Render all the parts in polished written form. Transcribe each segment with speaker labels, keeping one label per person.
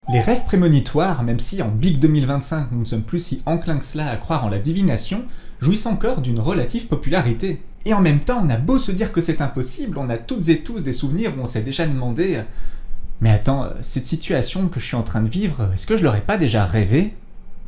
Speaker 1: Les rêves prémonitoires, même si en Big 2025 nous ne sommes plus si enclins que cela à croire en la divination, jouissent encore d'une relative popularité. Et en même temps, on a beau se dire que c'est impossible, on a toutes et tous des souvenirs où on s'est déjà demandé mais attends, cette situation que je suis en train de vivre, est-ce que je l'aurais pas déjà rêvé?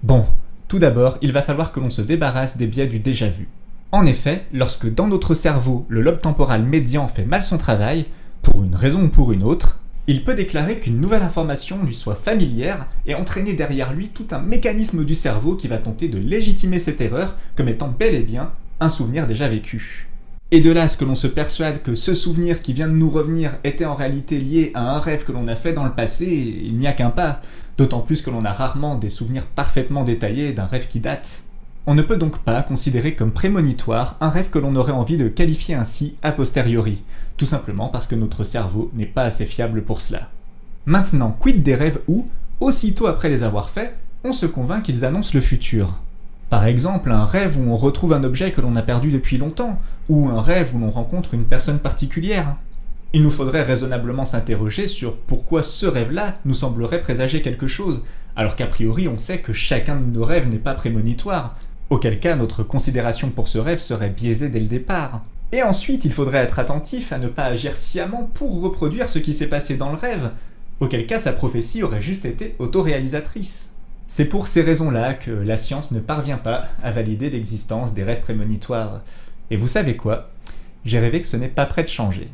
Speaker 1: Bon, tout d'abord, il va falloir que l'on se débarrasse des biais du déjà-vu. En effet, lorsque dans notre cerveau, le lobe temporal médian fait mal son travail, pour une raison ou pour une autre, il peut déclarer qu'une nouvelle information lui soit familière et entraîner derrière lui tout un mécanisme du cerveau qui va tenter de légitimer cette erreur comme étant bel et bien un souvenir déjà vécu. Et de là à ce que l'on se persuade que ce souvenir qui vient de nous revenir était en réalité lié à un rêve que l'on a fait dans le passé, il n'y a qu'un pas, d'autant plus que l'on a rarement des souvenirs parfaitement détaillés d'un rêve qui date. On ne peut donc pas considérer comme prémonitoire un rêve que l'on aurait envie de qualifier ainsi a posteriori, tout simplement parce que notre cerveau n'est pas assez fiable pour cela. Maintenant, quid des rêves où, aussitôt après les avoir faits, on se convainc qu'ils annoncent le futur? Par exemple, un rêve où on retrouve un objet que l'on a perdu depuis longtemps, ou un rêve où l'on rencontre une personne particulière. Il nous faudrait raisonnablement s'interroger sur pourquoi ce rêve-là nous semblerait présager quelque chose, alors qu'a priori on sait que chacun de nos rêves n'est pas prémonitoire, auquel cas notre considération pour ce rêve serait biaisée dès le départ. Et ensuite, il faudrait être attentif à ne pas agir sciemment pour reproduire ce qui s'est passé dans le rêve, auquel cas sa prophétie aurait juste été autoréalisatrice. C'est pour ces raisons-là que la science ne parvient pas à valider l'existence des rêves prémonitoires. Et vous savez quoi? J'ai rêvé que ce n'est pas près de changer.